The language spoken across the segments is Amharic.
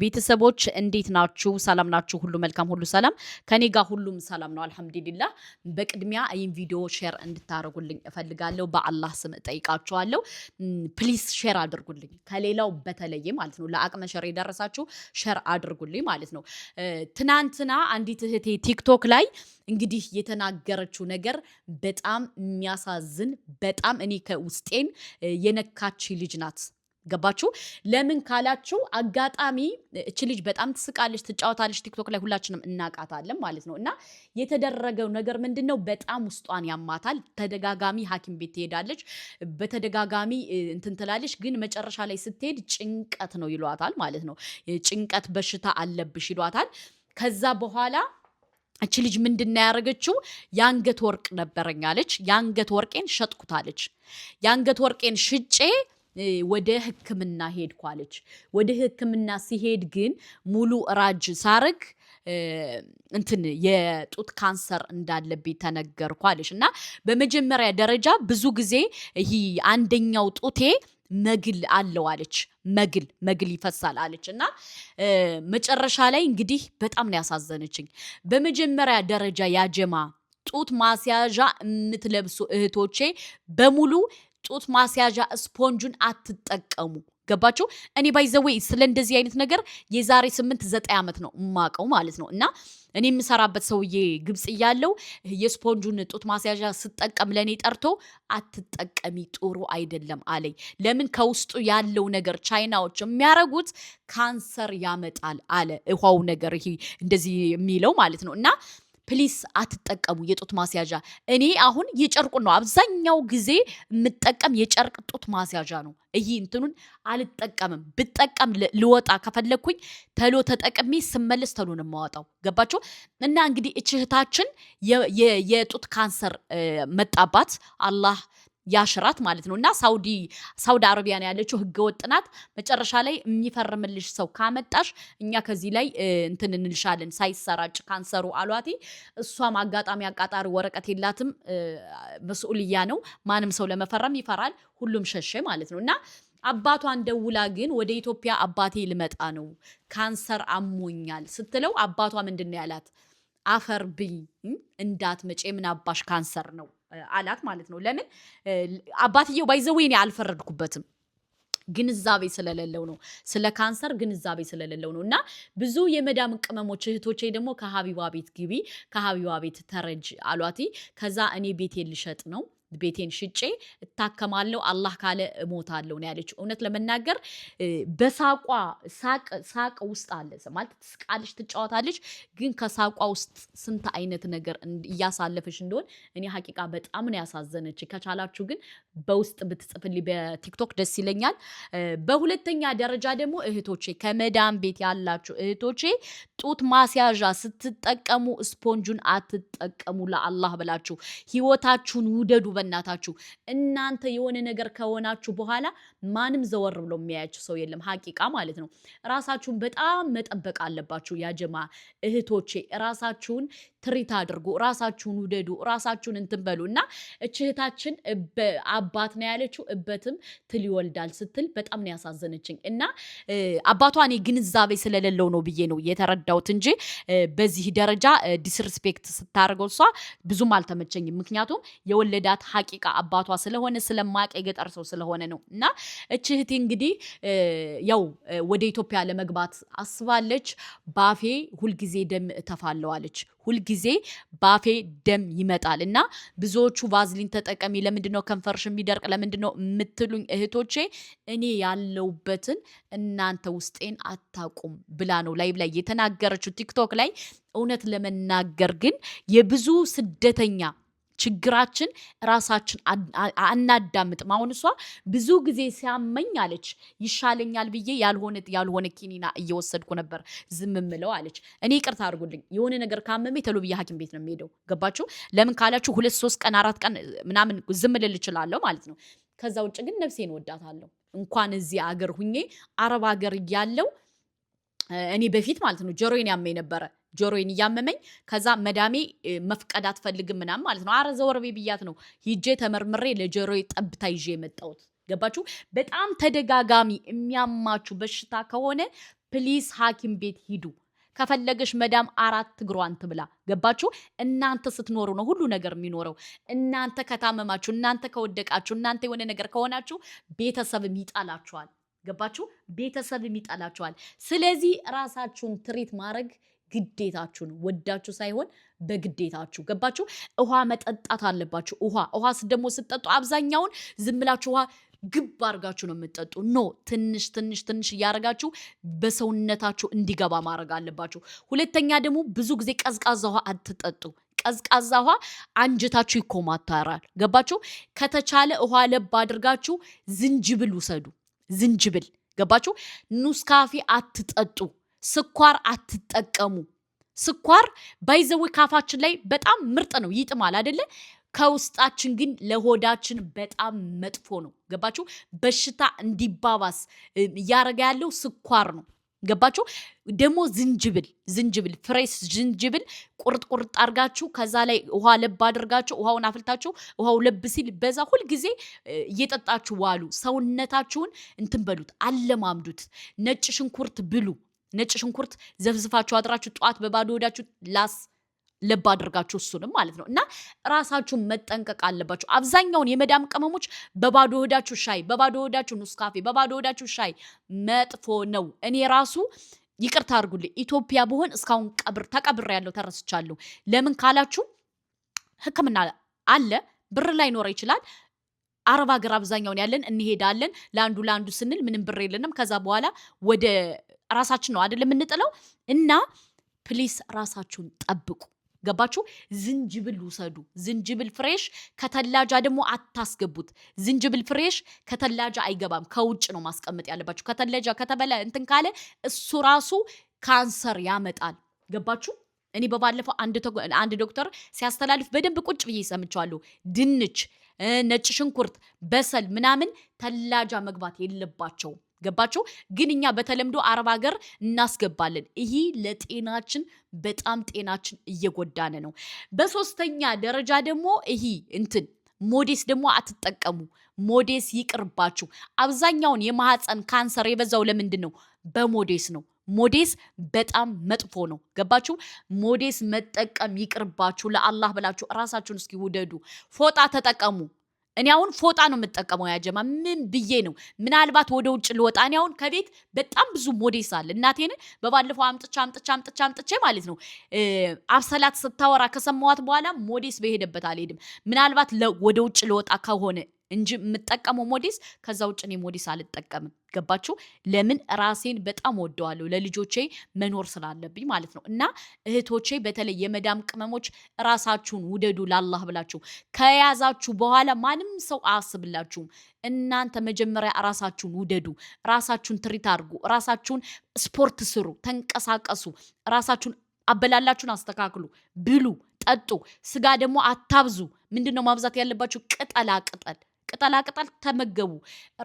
ቤተሰቦች እንዴት ናችሁ? ሰላም ናችሁ? ሁሉ መልካም፣ ሁሉ ሰላም ከኔ ጋር ሁሉም ሰላም ነው አልহামዱሊላህ። በቅድሚያ ይህን ቪዲዮ ሼር እንድታረጉልኝ እፈልጋለሁ። በአላህ ስም እጠይቃችኋለሁ። ፕሊዝ ሼር አድርጉልኝ፣ ከሌላው በተለየ ማለት ነው። ለአቅመ ሼር የደረሳችሁ ሼር አድርጉልኝ ማለት ነው። ትናንትና አንዲት እህቴ ቲክቶክ ላይ እንግዲህ የተናገረችው ነገር በጣም የሚያሳዝን፣ በጣም እኔ ከውስጤን የነካች ልጅ ናት። ገባችሁ? ለምን ካላችሁ አጋጣሚ እቺ ልጅ በጣም ትስቃለች፣ ትጫወታለች፣ ቲክቶክ ላይ ሁላችንም እናቃታለን ማለት ነው። እና የተደረገው ነገር ምንድነው? በጣም ውስጧን ያማታል። ተደጋጋሚ ሐኪም ቤት ትሄዳለች፣ በተደጋጋሚ እንትን ትላለች። ግን መጨረሻ ላይ ስትሄድ ጭንቀት ነው ይሏታል ማለት ነው። ጭንቀት በሽታ አለብሽ ይሏታል። ከዛ በኋላ እቺ ልጅ ምንድነው ያደረገችው? የአንገት ወርቅ ነበረኝ አለች። የአንገት ወርቄን ሸጥኩታለች። የአንገት ወርቄን ሽጬ ወደ ሕክምና ሄድኳለች። ወደ ሕክምና ሲሄድ ግን ሙሉ ራጅ ሳርግ እንትን የጡት ካንሰር እንዳለብኝ ተነገርኳለች። እና በመጀመሪያ ደረጃ ብዙ ጊዜ ይሄ አንደኛው ጡቴ መግል አለው አለች። መግል ይፈሳል አለች። እና መጨረሻ ላይ እንግዲህ በጣም ነው ያሳዘነችኝ። በመጀመሪያ ደረጃ ያጀማ ጡት ማስያዣ የምትለብሱ እህቶቼ በሙሉ ጡት ማስያዣ ስፖንጁን አትጠቀሙ። ገባችሁ? እኔ ባይዘዌይ ስለ እንደዚህ አይነት ነገር የዛሬ 8-9 ዓመት ነው ማቀው ማለት ነው። እና እኔ የምሰራበት ሰውዬ ግብጽ እያለው የስፖንጁን ጡት ማስያዣ ስጠቀም ለኔ ጠርቶ አትጠቀሚ ጥሩ አይደለም አለኝ። ለምን? ከውስጡ ያለው ነገር ቻይናዎች የሚያረጉት ካንሰር ያመጣል አለ። ውሃው ነገር ይሄ እንደዚህ የሚለው ማለት ነው። እና ፕሊስ አትጠቀሙ የጡት ማስያዣ። እኔ አሁን የጨርቁን ነው አብዛኛው ጊዜ የምጠቀም፣ የጨርቅ ጡት ማስያዣ ነው። ይሄ እንትኑን አልጠቀምም። ብጠቀም ልወጣ ከፈለኩኝ ተሎ ተጠቅሜ ስመለስ ተሎ ነው የማወጣው። ገባችሁ? እና እንግዲህ እህታችን የጡት ካንሰር መጣባት፣ አላህ ያሽራት ማለት ነው። እና ሳውዲ አረቢያ ነው ያለችው፣ ህገወጥ ናት። መጨረሻ ላይ የሚፈርምልሽ ሰው ካመጣሽ እኛ ከዚህ ላይ እንትን እንልሻለን ሳይሰራጭ ካንሰሩ አሏቲ። እሷም አጋጣሚ አቃጣሪ ወረቀት የላትም፣ መስኡልያ ነው። ማንም ሰው ለመፈረም ይፈራል። ሁሉም ሸሸ ማለት ነው። እና አባቷን ደውላ ግን ወደ ኢትዮጵያ አባቴ ልመጣ ነው ካንሰር አሞኛል ስትለው አባቷ ምንድነው ያላት? አፈርብኝ እንዳትመጪ፣ ምን አባሽ ካንሰር ነው አላት ማለት ነው። ለምን? አባትየው ባይዘው እኔ አልፈረድኩበትም፣ ግንዛቤ ስለሌለው ነው። ስለ ካንሰር ግንዛቤ ስለሌለው ነው። እና ብዙ የመዳም ቅመሞች እህቶቼ ደግሞ ከሀቢባ ቤት ግቢ፣ ከሀቢባ ቤት ተረጅ አሏቲ። ከዛ እኔ ቤቴን ልሸጥ ነው፣ ቤቴን ሽጬ እታከማለሁ፣ አላህ ካለ እሞታለሁ ነው ያለችው። እውነት ለመናገር በሳቋ ሳቅ ውስጥ አለ ማለት ትስቃለች፣ ትጫወታለች። ግን ከሳቋ ውስጥ ስንት አይነት ነገር እያሳለፈች እንደሆን እኔ ሐቂቃ በጣም ነው ያሳዘነች። ከቻላችሁ ግን በውስጥ ብትጽፍልኝ በቲክቶክ ደስ ይለኛል። በሁለተኛ ደረጃ ደግሞ እህቶቼ፣ ከመዳም ቤት ያላችሁ እህቶቼ ጡት ማስያዣ ስትጠቀሙ ስፖንጁን አትጠቀሙ። ለአላህ ብላችሁ ህይወታችሁን ውደዱ። በእናታችሁ እናንተ የሆነ ነገር ከሆናችሁ በኋላ ማንም ዘወር ብሎ የሚያያችሁ ሰው የለም። ሐቂቃ ማለት ነው። ራሳችሁን በጣም መጠበቅ አለባችሁ። ያጀማ እህቶቼ ራሳችሁን ትሪት አድርጉ፣ ራሳችሁን ውደዱ፣ ራሳችሁን እንትን በሉ። እና እህታችን አባት ነው ያለችው፣ እበትም ትል ይወልዳል ስትል በጣም ነው ያሳዘነችኝ። እና አባቷ እኔ ግንዛቤ ስለሌለው ነው ብዬ ነው የተረዳሁት እንጂ በዚህ ደረጃ ዲስሪስፔክት ስታደርገው እሷ ብዙም አልተመቸኝም። ምክንያቱም የወለዳት ሐቂቃ አባቷ ስለሆነ ስለማቅ የገጠር ሰው ስለሆነ ነው። እና እህቴ እንግዲህ ያው ወደ ኢትዮጵያ ለመግባት አስባለች። ባፌ ሁልጊዜ ደም እተፋለዋለች፣ ሁልጊዜ ባፌ ደም ይመጣል። እና ብዙዎቹ ቫዝሊን ተጠቀሚ፣ ለምንድነው ከንፈርሽ የሚደርቅ ለምንድነው የምትሉኝ እህቶቼ፣ እኔ ያለውበትን እናንተ ውስጤን አታቁም ብላ ነው ላይቭ ላይ የተናገረችው ቲክቶክ ላይ። እውነት ለመናገር ግን የብዙ ስደተኛ ችግራችን ራሳችን አናዳምጥም። አሁን እሷ ብዙ ጊዜ ሲያመኝ አለች ይሻለኛል ብዬ ያልሆነ ኪኒና እየወሰድኩ ነበር ዝም ምለው አለች። እኔ ይቅርታ አድርጉልኝ፣ የሆነ ነገር ካመመኝ ተሎ ብዬ ሐኪም ቤት ነው የሚሄደው። ገባችሁ? ለምን ካላችሁ 2-3 ቀን 4 ቀን ምናምን ዝም ልል እችላለሁ ማለት ነው። ከዛ ውጭ ግን ነፍሴን ወዳታለሁ። እንኳን እዚህ አገር ሁኜ አረብ አገር እያለው እኔ በፊት ማለት ነው ጆሮዬን ያመኝ ነበረ። ጆሮዬን እያመመኝ ከዛ መዳሜ መፍቀድ አትፈልግም ምናምን ማለት ነው። አረ ዘወርቤ ብያት ነው ሂጄ ተመርምሬ ለጆሮዬ ጠብታ ይዤ የመጣሁት። ገባችሁ? በጣም ተደጋጋሚ የሚያማችሁ በሽታ ከሆነ ፕሊስ ሐኪም ቤት ሂዱ። ከፈለገሽ መዳም 4 እግሯን ትብላ። ገባችሁ? እናንተ ስትኖሩ ነው ሁሉ ነገር የሚኖረው። እናንተ ከታመማችሁ፣ እናንተ ከወደቃችሁ፣ እናንተ የሆነ ነገር ከሆናችሁ ቤተሰብም ይጣላችኋል። ገባችሁ? ቤተሰብም ይጣላችኋል። ስለዚህ ራሳችሁን ትሪት ማድረግ ግዴታችሁ ነው። ወዳችሁ ሳይሆን በግዴታችሁ። ገባችሁ? ውሃ መጠጣት አለባችሁ። ውሃ ደግሞ ስትጠጡ አብዛኛውን ዝም ብላችሁ ውሃ ግብ አድርጋችሁ ነው የምትጠጡ። ኖ ትንሽ እያደረጋችሁ በሰውነታችሁ እንዲገባ ማድረግ አለባችሁ። ሁለተኛ ደግሞ ብዙ ጊዜ ቀዝቃዛ ውሃ አትጠጡ። ቀዝቃዛ ውሃ አንጀታችሁ ይኮማታራል። ገባችሁ? ከተቻለ ውሃ ለብ አድርጋችሁ ዝንጅብል ውሰዱ። ዝንጅብል ገባችሁ? ኑስካፌ አትጠጡ። ስኳር አትጠቀሙ። ስኳር ባይዘው ካፋችን ላይ በጣም ምርጥ ነው፣ ይጥማል አይደለ? ከውስጣችን ግን ለሆዳችን በጣም መጥፎ ነው። ገባችሁ? በሽታ እንዲባባስ እያረጋ ያለው ስኳር ነው። ገባችሁ? ደግሞ ዝንጅብል ፍሬስ ዝንጅብል ቁርጥ አርጋችሁ ከዛ ላይ ውሃ ለብ አድርጋችሁ ውሃውን አፍልታችሁ ውሃው ለብ ሲል በዛ ሁል ጊዜ እየጠጣችሁ ዋሉ። ሰውነታችሁን እንትን በሉት፣ አለማምዱት። ነጭ ሽንኩርት ብሉ። ነጭ ሽንኩርት ዘፍዝፋችሁ አድራችሁ ጧት በባዶ ሆዳችሁ ለብ አድርጋችሁ እሱንም ማለት ነው። እና ራሳችሁን መጠንቀቅ አለባችሁ። አብዛኛውን የመዳም ቅመሞች በባዶ ሆዳችሁ ሻይ፣ በባዶ ሆዳችሁ ኑስካፌ፣ በባዶ ሆዳችሁ ሻይ መጥፎ ነው። እኔ ራሱ ይቅርታ አድርጉልኝ ኢትዮጵያ ብሆን እስካሁን ተቀብሬ ያለው ተረስቻለሁ። ለምን ካላችሁ ሕክምና አለ፣ ብር ላይ ኖር ይችላል። አረብ ሀገር አብዛኛውን ያለን እንሄዳለን። ለአንዱ ስንል ምንም ብር የለንም። ከዛ በኋላ ወደ ራሳችን ነው አይደል የምንጥለው። እና ፕሊስ ራሳችሁን ጠብቁ። ገባችሁ? ዝንጅብል ውሰዱ። ዝንጅብል ፍሬሽ፣ ከተላጃ ደግሞ አታስገቡት። ዝንጅብል ፍሬሽ ከተላጃ አይገባም፣ ከውጭ ነው ማስቀመጥ ያለባችሁ። ከተላጃ ከተበላ እንትን ካለ እሱ ራሱ ካንሰር ያመጣል። ገባችሁ? እኔ በባለፈው አንድ ዶክተር ሲያስተላልፍ በደንብ ቁጭ ብዬ ሰምቻለሁ። ድንች፣ ነጭ ሽንኩርት፣ በሰል ምናምን ተላጃ መግባት የለባቸውም። ገባችሁ? ግን እኛ በተለምዶ አረብ ሀገር እናስገባለን። ይሄ ለጤናችን በጣም ጤናችን እየጎዳነ ነው። በሶስተኛ ደረጃ ደግሞ ይሄ ሞዴስ ደግሞ አትጠቀሙ። ሞዴስ ይቅርባችሁ። አብዛኛውን የማህፀን ካንሰር የበዛው ለምንድን ነው? በሞዴስ ነው። ሞዴስ በጣም መጥፎ ነው። ገባችሁ? ሞዴስ መጠቀም ይቅርባችሁ። ለአላህ ብላችሁ ራሳችሁን እስኪ ውደዱ። ፎጣ ተጠቀሙ። እኔ አሁን ፎጣ ነው የምጠቀመው። ያጀማ ምን ብዬ ነው? ምናልባት ወደ ውጭ ልወጣ እኔ አሁን ከቤት በጣም ብዙ ሞዴስ አለ። እናቴን በባለፈው አምጥቼ ማለት ነው አብሰላት ስታወራ ከሰማዋት በኋላ ሞዴስ በሄደበት አልሄድም። ምናልባት ወደ ውጭ ልወጣ ከሆነ እንጂ የምጠቀመው ሞዴስ፣ ከዛ ውጭ እኔ ሞዴስ አልጠቀምም። ገባችሁ? ለምን? ራሴን በጣም ወደዋለሁ፣ ለልጆቼ መኖር ስላለብኝ ማለት ነው። እና እህቶቼ በተለይ የመዳም ቅመሞች ራሳችሁን ውደዱ ላላህ ብላችሁ። ከያዛችሁ በኋላ ማንም ሰው አያስብላችሁም። እናንተ መጀመሪያ ራሳችሁን ውደዱ፣ ራሳችሁን ትሪት አድርጉ፣ ራሳችሁን ስፖርት ስሩ፣ ተንቀሳቀሱ፣ ራሳችሁን አበላላችሁን አስተካክሉ፣ ብሉ፣ ጠጡ። ስጋ ደግሞ አታብዙ። ምንድነው ማብዛት ያለባችሁ? ቅጠላቅጠል ተመገቡ።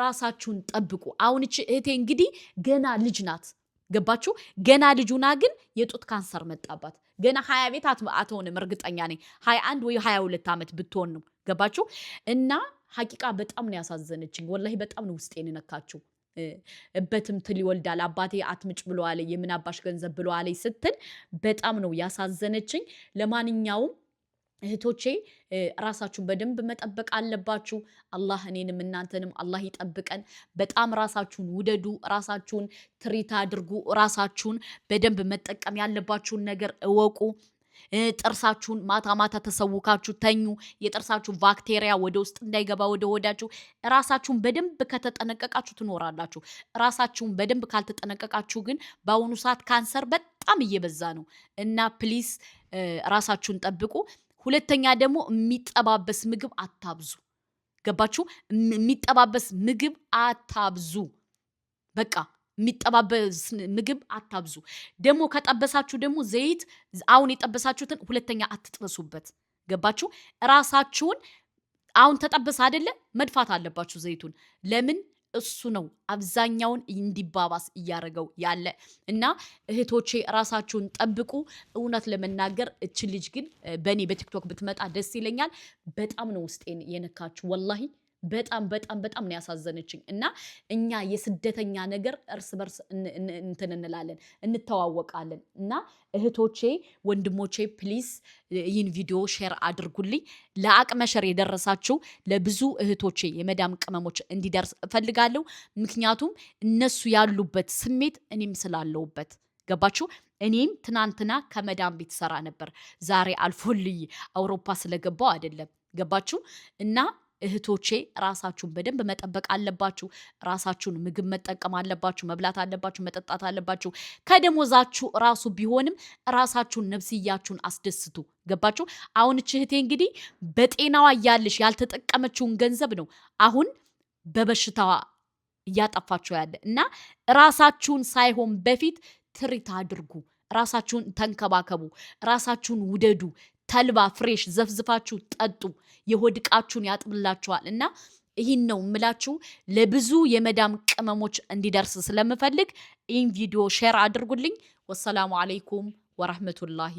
ራሳችሁን ጠብቁ። አሁን እቺ እህቴ እንግዲህ ገና ልጅ ናት። ገባችሁ? ገና ልጁና ግን የጡት ካንሰር መጣባት። ገና 20 ቤት አትሆንም እርግጠኛ ነኝ። 21 ወይ 22 ዓመት ብትሆን ነው። ገባችሁ? እና ሐቂቃ በጣም ነው ያሳዘነችኝ። ወላሂ በጣም ነው ውስጤን ነካችሁ። እበትም ትል ይወልዳል አባቴ አትምጭ ብሎ አለ፣ የምን አባሽ ገንዘብ ብሎ አለ ስትል በጣም ነው ያሳዘነችኝ። ለማንኛውም እህቶቼ ራሳችሁን በደንብ መጠበቅ አለባችሁ። አላህ እኔንም እናንተንም አላህ ይጠብቀን። በጣም ራሳችሁን ውደዱ፣ ራሳችሁን ትሪት አድርጉ፣ ራሳችሁን በደንብ መጠቀም ያለባችሁን ነገር እወቁ። ጥርሳችሁን ማታ ተሰውካችሁ ተኙ። የጥርሳችሁ ባክቴሪያ ወደ ውስጥ እንዳይገባ ወደ ሆዳችሁ። ራሳችሁን በደንብ ከተጠነቀቃችሁ ትኖራላችሁ። ራሳችሁን በደንብ ካልተጠነቀቃችሁ ግን በአሁኑ ሰዓት ካንሰር በጣም እየበዛ ነው እና ፕሊስ ራሳችሁን ጠብቁ። ሁለተኛ ደግሞ የሚጠባበስ ምግብ አታብዙ። ገባችሁ? የሚጠባበስ ምግብ አታብዙ። በቃ የሚጠባበስ ምግብ አታብዙ። ደግሞ ከጠበሳችሁ ደግሞ ዘይት አሁን የጠበሳችሁትን ሁለተኛ አትጥበሱበት። ገባችሁ? ራሳችሁን አሁን ተጠበሰ አይደለ? መድፋት አለባችሁ ዘይቱን። ለምን? እሱ ነው አብዛኛውን እንዲባባስ እያደረገው ያለ እና እህቶቼ ራሳችሁን ጠብቁ። እውነት ለመናገር እች ልጅ ግን በእኔ በቲክቶክ ብትመጣ ደስ ይለኛል። በጣም ነው ውስጤን የነካችሁ ወላሂ በጣም ነው ያሳዘነችኝ። እና እኛ የስደተኛ ነገር እርስ በርስ እንትን እንላለን እንተዋወቃለን። እና እህቶቼ ወንድሞቼ ፕሊዝ ይህን ቪዲዮ ሼር አድርጉልኝ። ለአቅመ ሸር የደረሳችሁ ለብዙ እህቶቼ የመዳም ቅመሞች እንዲደርስ እፈልጋለሁ። ምክንያቱም እነሱ ያሉበት ስሜት እኔም ስላለሁበት ገባችሁ። እኔም ትናንትና ከመዳም ቤት ሰራ ነበር። ዛሬ አልፎልኝ አውሮፓ ስለገባው አይደለም። ገባችሁ። እና እህቶቼ ራሳችሁን በደንብ መጠበቅ አለባችሁ። ራሳችሁን ምግብ መጠቀም አለባችሁ፣ መብላት አለባችሁ፣ መጠጣት አለባችሁ። ከደሞዛችሁ ራሱ ቢሆንም ራሳችሁን ነፍስያችሁን አስደስቱ። ገባችሁ። አሁን እህቴ እንግዲህ በጤናዋ እያለሽ ያልተጠቀመችውን ገንዘብ ነው አሁን በበሽታዋ እያጠፋችሁ ያለ። እና ራሳችሁን ሳይሆን በፊት ትሪት አድርጉ። ራሳችሁን ተንከባከቡ። ራሳችሁን ውደዱ። ተልባ ፍሬሽ ዘፍዝፋችሁ ጠጡ። የሆድቃችሁን ያጥብላችኋል። እና ይህን ነው የምላችሁ። ለብዙ የመዳም ቅመሞች እንዲደርስ ስለምፈልግ ይህን ቪዲዮ ሼር አድርጉልኝ። ወሰላሙ አለይኩም ወራህመቱላሂ